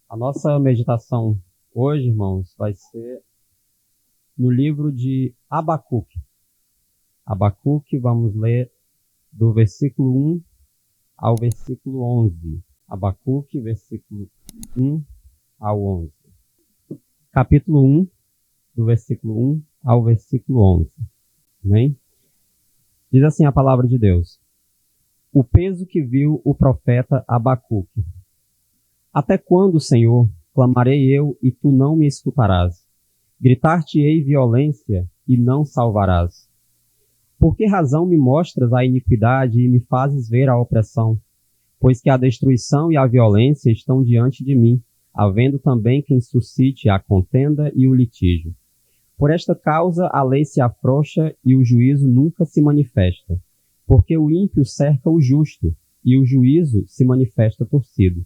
A nossa meditação hoje, irmãos, vai ser no livro de Abacuque. Abacuque, vamos ler do versículo 1 ao versículo 11. Abacuque, versículo 1 ao 11. Capítulo 1, do versículo 1 ao versículo 11. Amém? Diz assim a palavra de Deus. O peso que viu o profeta Abacuque. Até quando, Senhor, clamarei eu e tu não me escutarás? Gritar-te-ei violência e não salvarás. Por que razão me mostras a iniquidade e me fazes ver a opressão? Pois que a destruição e a violência estão diante de mim, havendo também quem suscite a contenda e o litígio. Por esta causa a lei se afrouxa e o juízo nunca se manifesta, porque o ímpio cerca o justo, e o juízo se manifesta torcido.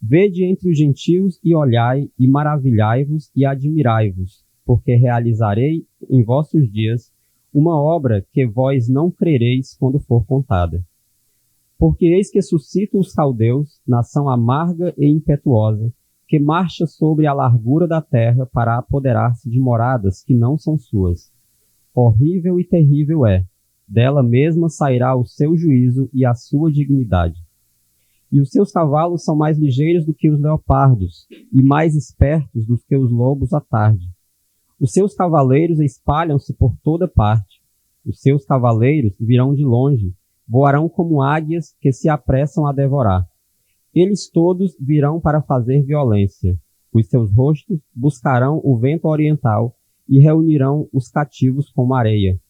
Vede entre os gentios e olhai, e maravilhai-vos e admirai-vos, porque realizarei em vossos dias uma obra que vós não crereis quando for contada. Porque eis que suscito os caldeus, nação amarga e impetuosa, que marcha sobre a largura da terra para apoderar-se de moradas que não são suas. Horrível e terrível é, dela mesma sairá o seu juízo e a sua dignidade. E os seus cavalos são mais ligeiros do que os leopardos, e mais espertos do que os lobos à tarde. Os seus cavaleiros espalham-se por toda parte. Os seus cavaleiros virão de longe, voarão como águias que se apressam a devorar. Eles todos virão para fazer violência. Os seus rostos buscarão o vento oriental e reunirão os cativos como areia.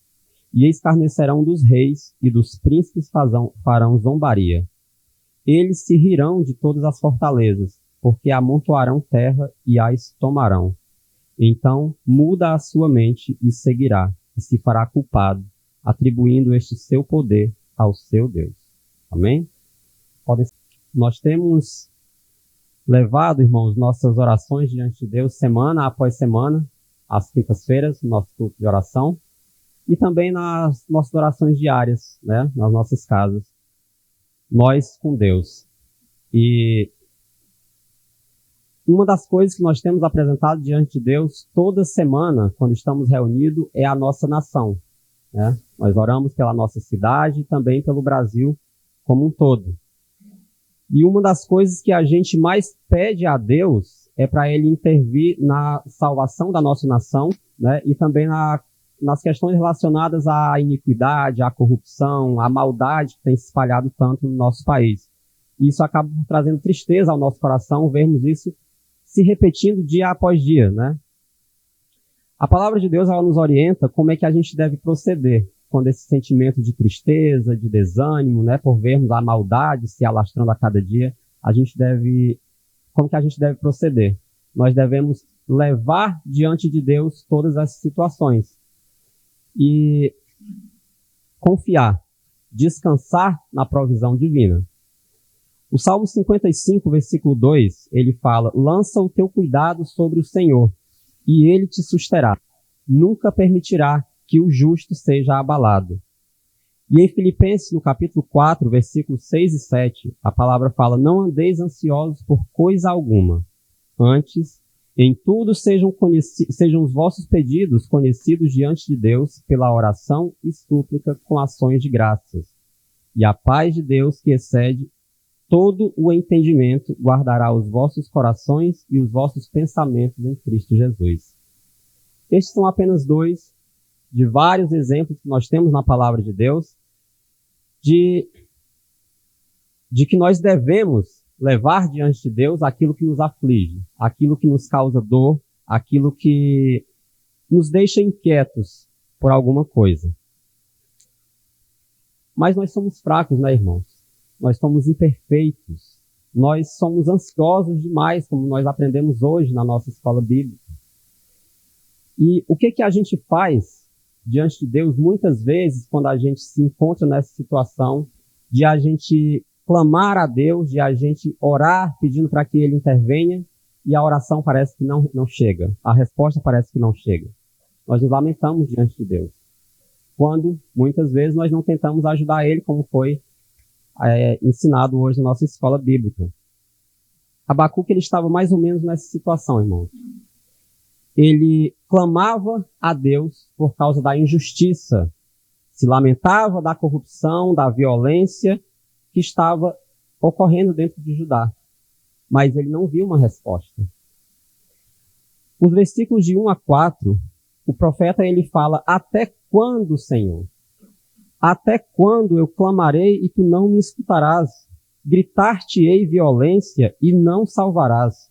E escarnecerão dos reis e dos príncipes farão zombaria. Eles se rirão de todas as fortalezas, porque amontoarão terra e as tomarão. Então muda a sua mente e seguirá, e se fará culpado, atribuindo este seu poder ao seu Deus. Amém? Nós temos levado, irmãos, nossas orações diante de Deus semana após semana, às quintas-feiras, no nosso culto de oração, e também nas nossas orações diárias, né, nas nossas casas. Nós com Deus. E uma das coisas que nós temos apresentado diante de Deus toda semana, quando estamos reunidos, é a nossa nação, né? Nós oramos pela nossa cidade e também pelo Brasil como um todo. E uma das coisas que a gente mais pede a Deus é para Ele intervir na salvação da nossa nação, né? E também nas questões relacionadas à iniquidade, à corrupção, à maldade que tem se espalhado tanto no nosso país. E isso acaba trazendo tristeza ao nosso coração, vermos isso se repetindo dia após dia, né? A palavra de Deus, ela nos orienta como é que a gente deve proceder quando esse sentimento de tristeza, de desânimo, né, por vermos a maldade se alastrando a cada dia, como que a gente deve proceder? Nós devemos levar diante de Deus todas as situações e confiar, descansar na provisão divina. O Salmo 55, versículo 2, ele fala: lança o teu cuidado sobre o Senhor, e ele te susterá. Nunca permitirá que o justo seja abalado. E em Filipenses, no capítulo 4, versículos 6 e 7, a palavra fala: não andeis ansiosos por coisa alguma. Antes, em tudo sejam os vossos pedidos conhecidos diante de Deus pela oração e súplica com ações de graças. E a paz de Deus, que excede todo o entendimento, guardará os vossos corações e os vossos pensamentos em Cristo Jesus. Estes são apenas dois de vários exemplos que nós temos na palavra de Deus de que nós devemos levar diante de Deus aquilo que nos aflige, aquilo que nos causa dor, aquilo que nos deixa inquietos por alguma coisa. Mas nós somos fracos, né, irmãos? Nós somos imperfeitos. Nós somos ansiosos demais, como nós aprendemos hoje na nossa escola bíblica. E o que a gente faz diante de Deus muitas vezes quando a gente se encontra nessa situação de a gente clamar a Deus, de a gente orar pedindo para que Ele intervenha e a oração parece que não chega. A resposta parece que não chega. Nós nos lamentamos diante de Deus. Quando, muitas vezes, nós não tentamos ajudar Ele como foi ensinado hoje na nossa escola bíblica. Abacuque ele estava mais ou menos nessa situação, irmãos. Ele clamava a Deus por causa da injustiça, se lamentava da corrupção, da violência que estava ocorrendo dentro de Judá. Mas ele não viu uma resposta. Os versículos de 1 a 4, o profeta ele fala: até quando, Senhor? Até quando eu clamarei e tu não me escutarás? Gritar-te-ei violência e não salvarás.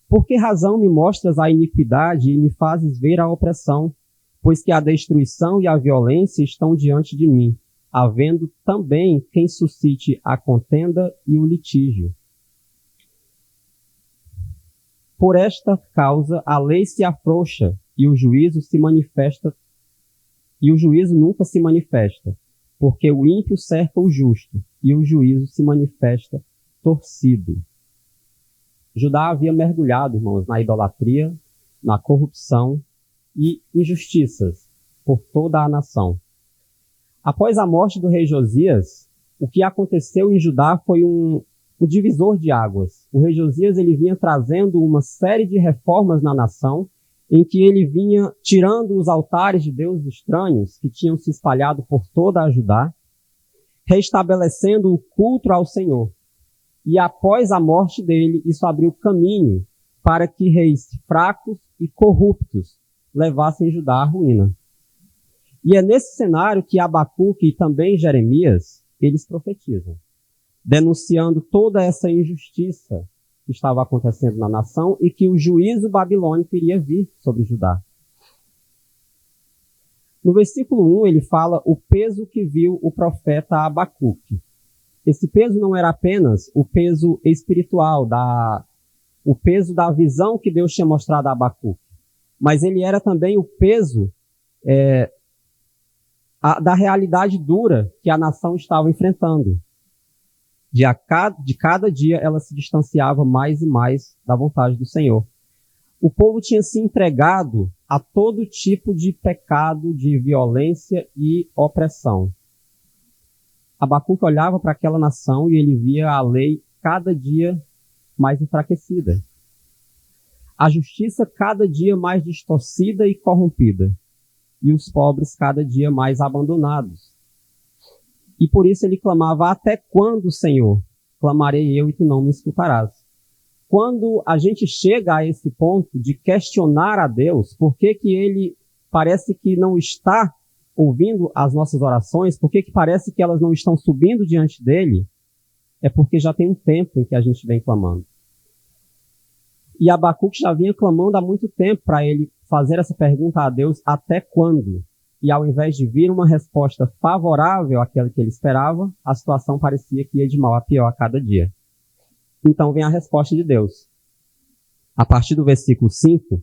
Por que razão me mostras a iniquidade e me fazes ver a opressão? Pois que a destruição e a violência estão diante de mim, havendo também quem suscite a contenda e o litígio. Por esta causa a lei se afrouxa e o juízo se manifesta, e o juízo nunca se manifesta, porque o ímpio cerca o justo e o juízo se manifesta torcido. Judá havia mergulhado, irmãos, na idolatria, na corrupção e injustiças por toda a nação. Após a morte do rei Josias, o que aconteceu em Judá foi um divisor de águas. O rei Josias ele vinha trazendo uma série de reformas na nação, em que ele vinha tirando os altares de deuses estranhos que tinham se espalhado por toda a Judá, restabelecendo o culto ao Senhor. E após a morte dele, isso abriu caminho para que reis fracos e corruptos levassem Judá à ruína. E é nesse cenário que Abacuque e também Jeremias, eles profetizam, denunciando toda essa injustiça que estava acontecendo na nação e que o juízo babilônico iria vir sobre Judá. No versículo 1, ele fala o peso que viu o profeta Abacuque. Esse peso não era apenas o peso espiritual, o peso da visão que Deus tinha mostrado a Abacuque, mas ele era também o peso da realidade dura que a nação estava enfrentando. De cada dia ela se distanciava mais e mais da vontade do Senhor. O povo tinha se entregado a todo tipo de pecado, de violência e opressão. Abacuque olhava para aquela nação e ele via a lei cada dia mais enfraquecida. A justiça cada dia mais distorcida e corrompida. E os pobres cada dia mais abandonados. E por isso ele clamava: até quando, Senhor? Clamarei eu e tu não me escutarás. Quando a gente chega a esse ponto de questionar a Deus, por que que ele parece que não está ouvindo as nossas orações, por que que parece que elas não estão subindo diante dele, é porque já tem um tempo em que a gente vem clamando. E Abacuque já vinha clamando há muito tempo para ele fazer essa pergunta a Deus: até quando? E ao invés de vir uma resposta favorável àquela que ele esperava, a situação parecia que ia de mal a pior a cada dia. Então vem a resposta de Deus. A partir do versículo 5,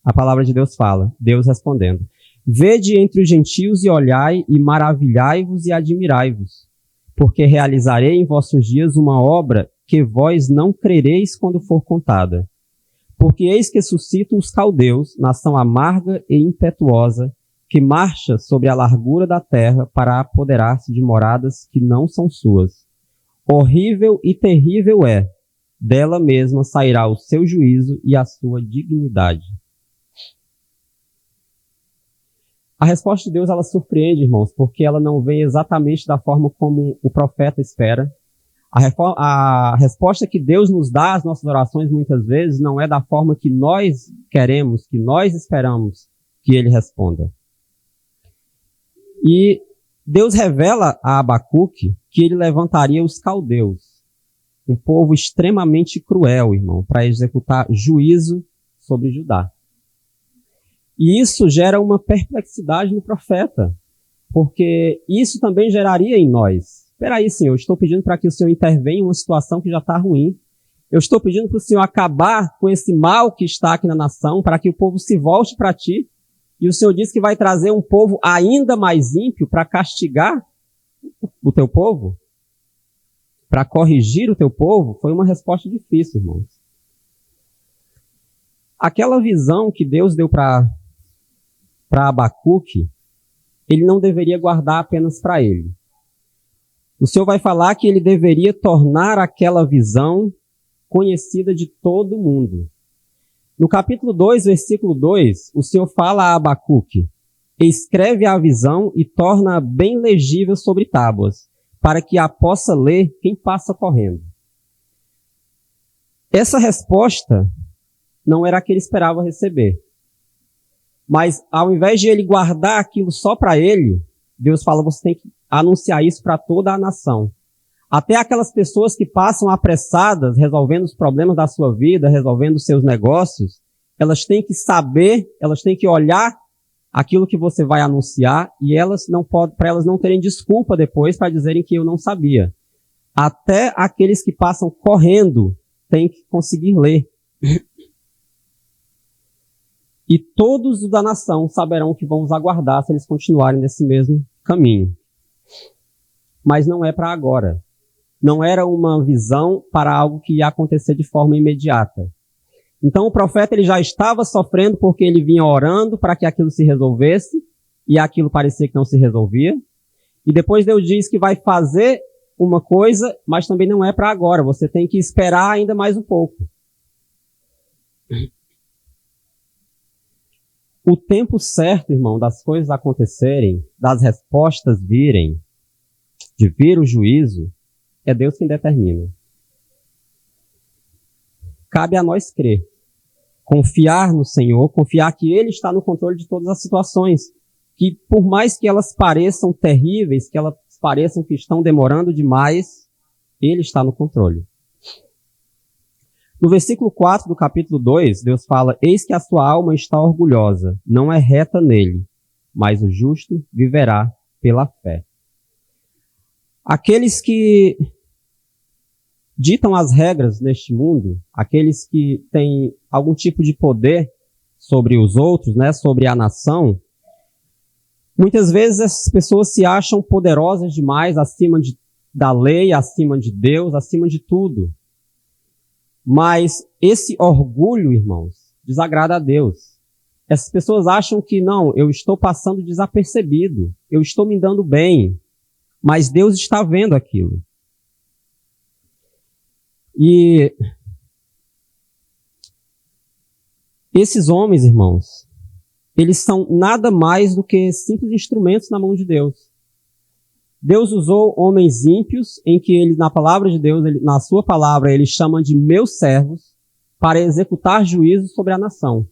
a palavra de Deus fala, Deus respondendo: vede entre os gentios e olhai, e maravilhai-vos e admirai-vos, porque realizarei em vossos dias uma obra que vós não crereis quando for contada. Porque eis que suscito os caldeus, nação amarga e impetuosa, que marcha sobre a largura da terra para apoderar-se de moradas que não são suas. Horrível e terrível é, dela mesma sairá o seu juízo e a sua dignidade. A resposta de Deus, ela surpreende, irmãos, porque ela não vem exatamente da forma como o profeta espera. A resposta que Deus nos dá às nossas orações, muitas vezes, não é da forma que nós queremos, que nós esperamos que Ele responda. E Deus revela a Abacuque que Ele levantaria os caldeus, um povo extremamente cruel, irmão, para executar juízo sobre Judá. E isso gera uma perplexidade no profeta, porque isso também geraria em nós. Espera aí, Senhor, eu estou pedindo para que o Senhor intervenha em uma situação que já está ruim. Eu estou pedindo para o Senhor acabar com esse mal que está aqui na nação, para que o povo se volte para Ti. E o Senhor diz que vai trazer um povo ainda mais ímpio para castigar o Teu povo, para corrigir o Teu povo. Foi uma resposta difícil, irmãos. Aquela visão que Deus deu para Abacuque, ele não deveria guardar apenas para ele. O Senhor vai falar que ele deveria tornar aquela visão conhecida de todo mundo. No capítulo 2, versículo 2, o Senhor fala a Abacuque: escreve a visão e torna-a bem legível sobre tábuas, para que a possa ler quem passa correndo. Essa resposta não era a que ele esperava receber. Mas ao invés de ele guardar aquilo só para ele, Deus fala: você tem que anunciar isso para toda a nação. Até aquelas pessoas que passam apressadas, resolvendo os problemas da sua vida, resolvendo os seus negócios, elas têm que saber, elas têm que olhar aquilo que você vai anunciar e elas não podem, para elas não terem desculpa depois para dizerem que eu não sabia. Até aqueles que passam correndo têm que conseguir ler. E todos os da nação saberão que vão os aguardar se eles continuarem nesse mesmo caminho. Mas não é para agora. Não era uma visão para algo que ia acontecer de forma imediata. Então o profeta ele já estava sofrendo porque ele vinha orando para que aquilo se resolvesse e aquilo parecia que não se resolvia. E depois Deus diz que vai fazer uma coisa, mas também não é para agora. Você tem que esperar ainda mais um pouco. O tempo certo, irmão, das coisas acontecerem, das respostas virem, de vir o juízo, é Deus quem determina. Cabe a nós crer, confiar no Senhor, confiar que Ele está no controle de todas as situações, que por mais que elas pareçam terríveis, que elas pareçam que estão demorando demais, Ele está no controle. No versículo 4 do capítulo 2, Deus fala: eis que a sua alma está orgulhosa, não é reta nele, mas o justo viverá pela fé. Aqueles que ditam as regras neste mundo, aqueles que têm algum tipo de poder sobre os outros, né, sobre a nação, muitas vezes essas pessoas se acham poderosas demais, acima da lei, acima de Deus, acima de tudo. Mas esse orgulho, irmãos, desagrada a Deus. Essas pessoas acham que não, eu estou passando desapercebido, eu estou me dando bem, mas Deus está vendo aquilo. E esses homens, irmãos, eles são nada mais do que simples instrumentos na mão de Deus. Deus usou homens ímpios, em que ele, na palavra de Deus, na sua palavra, ele chama de meus servos, para executar juízo sobre a nação.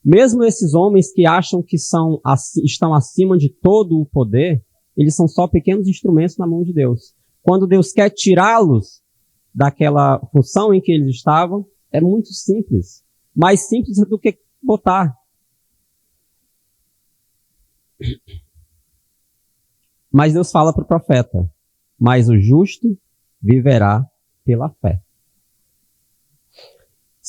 Mesmo esses homens que acham que estão acima de todo o poder, eles são só pequenos instrumentos na mão de Deus. Quando Deus quer tirá-los daquela função em que eles estavam, é muito simples. Mais simples do que botar. Mas Deus fala para o profeta: mas o justo viverá pela fé.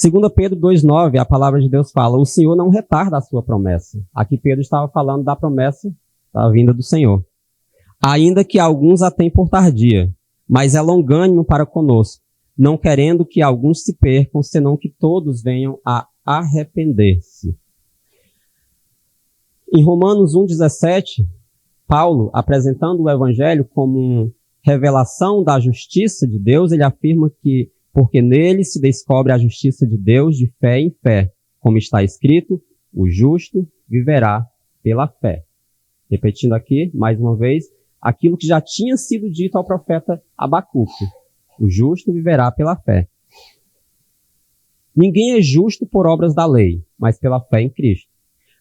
2 Pedro 2,9, a palavra de Deus fala: o Senhor não retarda a sua promessa. Aqui Pedro estava falando da promessa da vinda do Senhor. Ainda que alguns a tenham por tardia, mas é longânimo para conosco, não querendo que alguns se percam, senão que todos venham a arrepender-se. Em Romanos 1,17, Paulo, apresentando o Evangelho como uma revelação da justiça de Deus, ele afirma que, porque nele se descobre a justiça de Deus de fé em fé, como está escrito, o justo viverá pela fé. Repetindo aqui, mais uma vez, aquilo que já tinha sido dito ao profeta Abacuque: o justo viverá pela fé. Ninguém é justo por obras da lei, mas pela fé em Cristo.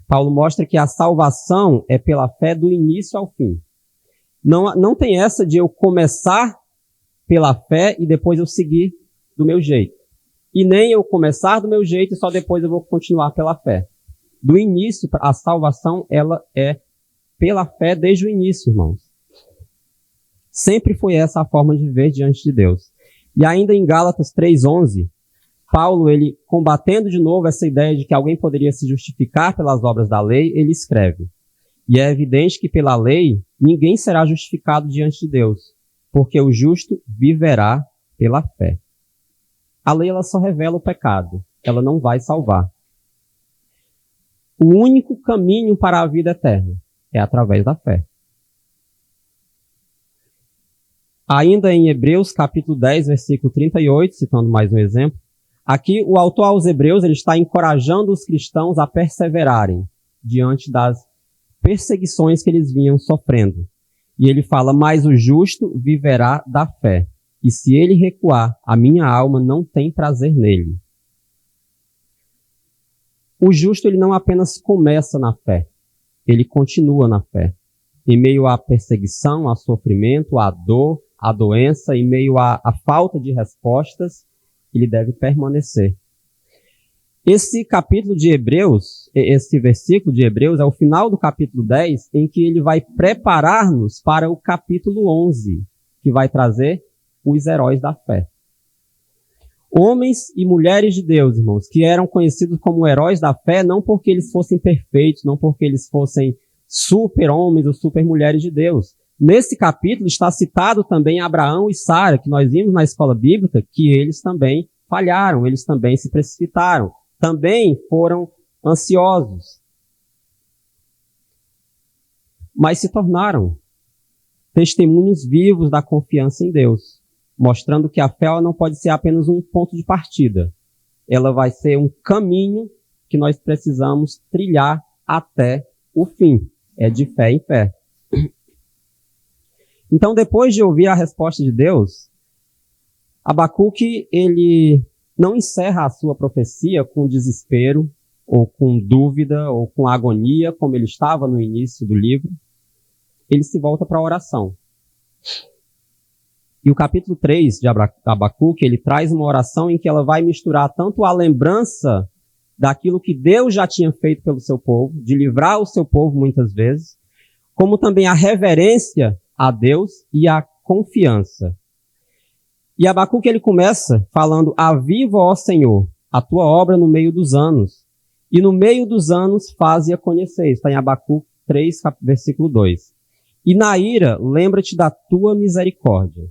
Paulo mostra que a salvação é pela fé do início ao fim. Não tem essa de eu começar pela fé e depois eu seguir do meu jeito. E nem eu começar do meu jeito e só depois eu vou continuar pela fé. Do início, a salvação, ela é pela fé desde o início, irmãos. Sempre foi essa a forma de viver diante de Deus. E ainda em Gálatas 3,11, Paulo, ele combatendo de novo essa ideia de que alguém poderia se justificar pelas obras da lei, ele escreve: e é evidente que pela lei ninguém será justificado diante de Deus, porque o justo viverá pela fé. A lei, ela só revela o pecado, ela não vai salvar. O único caminho para a vida eterna é através da fé. Ainda em Hebreus, capítulo 10, versículo 38, citando mais um exemplo, aqui o autor aos Hebreus ele está encorajando os cristãos a perseverarem diante das perseguições que eles vinham sofrendo. E ele fala, mas o justo viverá da fé. E se ele recuar, a minha alma não tem prazer nele. O justo ele não apenas começa na fé, ele continua na fé. Em meio à perseguição, ao sofrimento, à dor, à doença, em meio à falta de respostas, ele deve permanecer. Esse capítulo de Hebreus, esse versículo de Hebreus é o final do capítulo 10, em que ele vai preparar-nos para o capítulo 11, que vai trazer os heróis da fé. Homens e mulheres de Deus, irmãos, que eram conhecidos como heróis da fé, não porque eles fossem perfeitos, não porque eles fossem super-homens ou super-mulheres de Deus. Nesse capítulo está citado também Abraão e Sara, que nós vimos na escola bíblica, que eles também falharam, eles também se precipitaram, também foram ansiosos. Mas se tornaram testemunhos vivos da confiança em Deus, mostrando que a fé ela não pode ser apenas um ponto de partida. Ela vai ser um caminho que nós precisamos trilhar até o fim. É de fé em fé. Então, depois de ouvir a resposta de Deus, Abacuque, ele não encerra a sua profecia com desespero, ou com dúvida, ou com agonia, como ele estava no início do livro. Ele se volta para a oração. E o capítulo 3 de Abacuque, ele traz uma oração em que ela vai misturar tanto a lembrança daquilo que Deus já tinha feito pelo seu povo, de livrar o seu povo muitas vezes, como também a reverência a Deus e a confiança. E Abacuque ele começa falando, aviva, ó Senhor, a tua obra no meio dos anos, e no meio dos anos faze-a conhecer. Está em Abacuque 3, versículo 2. E na ira, lembra-te da tua misericórdia.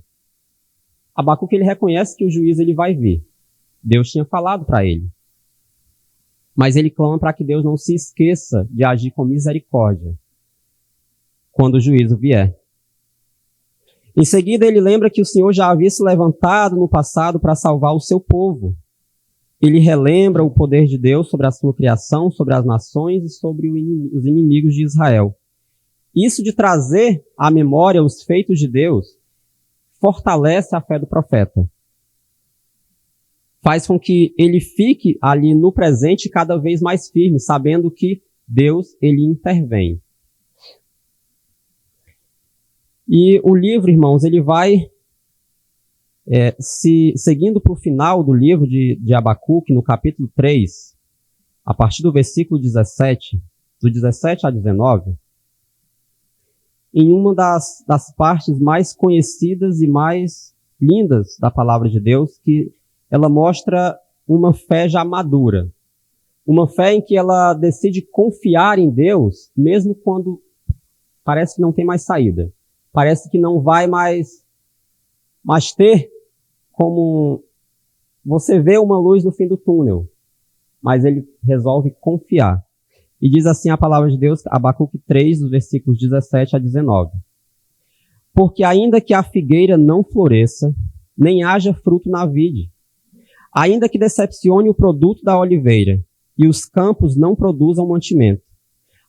Abacuque ele reconhece que o juízo ele vai vir. Deus tinha falado para ele. Mas ele clama para que Deus não se esqueça de agir com misericórdia quando o juízo vier. Em seguida, ele lembra que o Senhor já havia se levantado no passado para salvar o seu povo. Ele relembra o poder de Deus sobre a sua criação, sobre as nações e sobre os inimigos de Israel. Isso de trazer à memória os feitos de Deus fortalece a fé do profeta. Faz com que ele fique ali no presente cada vez mais firme, sabendo que Deus, ele intervém. E o livro, irmãos, ele vai seguindo para o final do livro de Abacuque, no capítulo 3, a partir do versículo 17, do 17 a 19, em uma das partes mais conhecidas e mais lindas da palavra de Deus, que ela mostra uma fé já madura. Uma fé em que ela decide confiar em Deus, mesmo quando parece que não tem mais saída. Parece que não vai mais ter como você vê uma luz no fim do túnel. Mas ele resolve confiar. E diz assim a palavra de Deus, Abacuque 3, dos versículos 17 a 19. Porque ainda que a figueira não floresça, nem haja fruto na vide, ainda que decepcione o produto da oliveira, e os campos não produzam mantimento,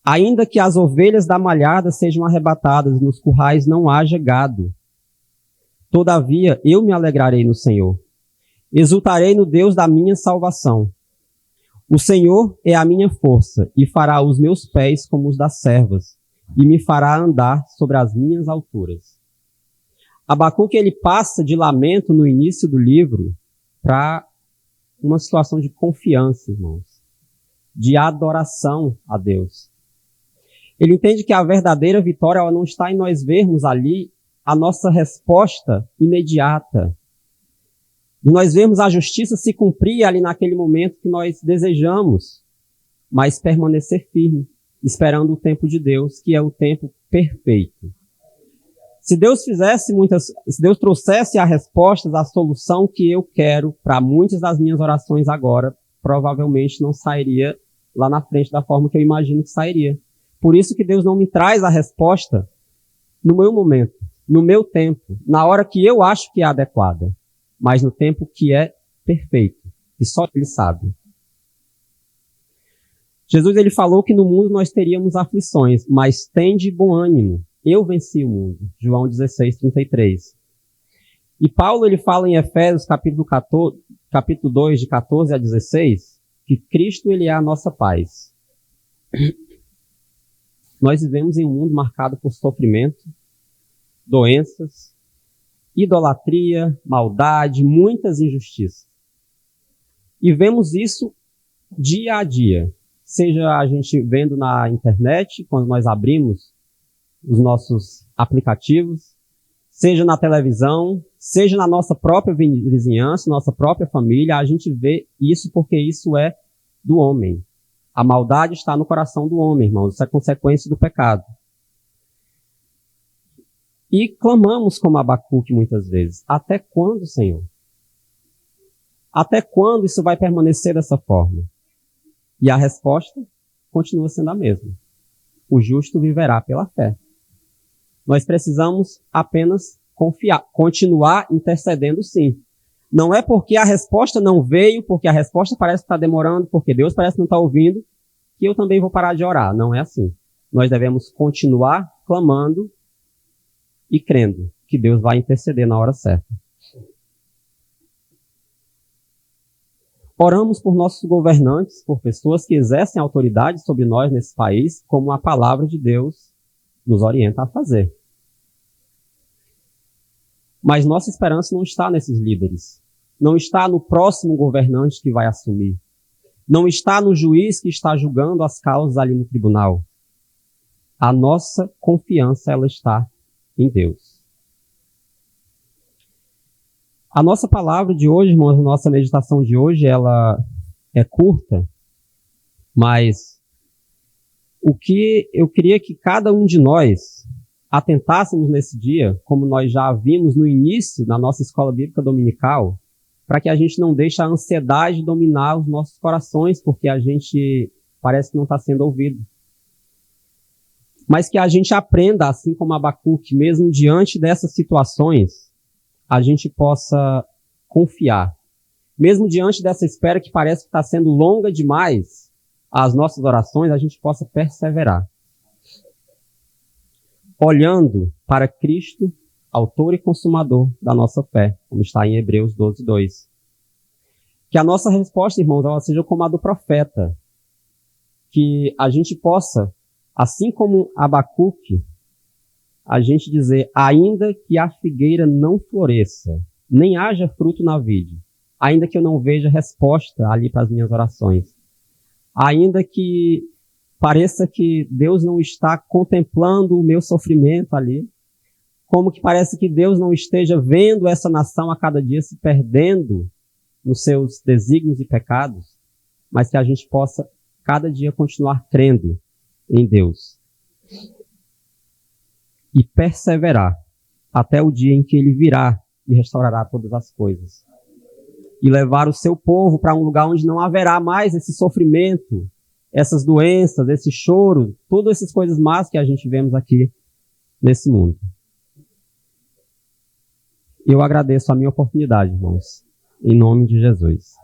ainda que as ovelhas da malhada sejam arrebatadas, e nos currais não haja gado, todavia eu me alegrarei no Senhor, exultarei no Deus da minha salvação. O Senhor é a minha força, e fará os meus pés como os das servas, e me fará andar sobre as minhas alturas. Abacuque ele passa de lamento no início do livro para uma situação de confiança, irmãos, de adoração a Deus. Ele entende que a verdadeira vitória ela não está em nós vermos ali a nossa resposta imediata, de nós vermos a justiça se cumprir ali naquele momento que nós desejamos, mas permanecer firme, esperando o tempo de Deus, que é o tempo perfeito. Se Deus trouxesse a resposta, a solução que eu quero para muitas das minhas orações agora, provavelmente não sairia lá na frente da forma que eu imagino que sairia. Por isso que Deus não me traz a resposta no meu momento, no meu tempo, na hora que eu acho que é adequada, mas no tempo que é perfeito, e só Ele sabe. Jesus ele falou que no mundo nós teríamos aflições, mas tende bom ânimo. Eu venci o mundo. João 16:33. E Paulo ele fala em Efésios capítulo 2, de 14 a 16, que Cristo ele é a nossa paz. Nós vivemos em um mundo marcado por sofrimento, doenças, idolatria, maldade, muitas injustiças. E vemos isso dia a dia. Seja a gente vendo na internet, quando nós abrimos os nossos aplicativos, seja na televisão, seja na nossa própria vizinhança, nossa própria família, a gente vê isso porque isso é do homem. A maldade está no coração do homem, irmãos. Isso é consequência do pecado. E clamamos como Abacuque muitas vezes. Até quando, Senhor? Até quando isso vai permanecer dessa forma? E a resposta continua sendo a mesma. O justo viverá pela fé. Nós precisamos apenas confiar, continuar intercedendo sim. Não é porque a resposta não veio, porque a resposta parece que está demorando, porque Deus parece que não está ouvindo, que eu também vou parar de orar. Não é assim. Nós devemos continuar clamando e crendo que Deus vai interceder na hora certa. Oramos por nossos governantes, por pessoas que exercem autoridade sobre nós nesse país, como a palavra de Deus nos orienta a fazer. Mas nossa esperança não está nesses líderes. Não está no próximo governante que vai assumir. Não está no juiz que está julgando as causas ali no tribunal. A nossa confiança, ela está em Deus. A nossa palavra de hoje, irmãos, a nossa meditação de hoje, ela é curta, mas o que eu queria que cada um de nós atentássemos nesse dia, como nós já vimos no início da nossa escola bíblica dominical, para que a gente não deixe a ansiedade dominar os nossos corações, porque a gente parece que não está sendo ouvido. Mas que a gente aprenda, assim como Abacuque, mesmo diante dessas situações, a gente possa confiar. Mesmo diante dessa espera que parece que está sendo longa demais, as nossas orações, a gente possa perseverar. Olhando para Cristo, autor e consumador da nossa fé, como está em Hebreus 12:2. Que a nossa resposta, irmãos, ela seja como a do profeta. Que a gente possa, assim como Abacuque, a gente dizer, ainda que a figueira não floresça, nem haja fruto na vide, ainda que eu não veja resposta ali para as minhas orações, ainda que pareça que Deus não está contemplando o meu sofrimento ali, como que parece que Deus não esteja vendo essa nação a cada dia se perdendo nos seus desígnios e pecados, mas que a gente possa cada dia continuar crendo em Deus e perseverar até o dia em que Ele virá e restaurará todas as coisas. E levar o seu povo para um lugar onde não haverá mais esse sofrimento, essas doenças, esse choro, todas essas coisas más que a gente vemos aqui nesse mundo. Eu agradeço a minha oportunidade, irmãos, em nome de Jesus.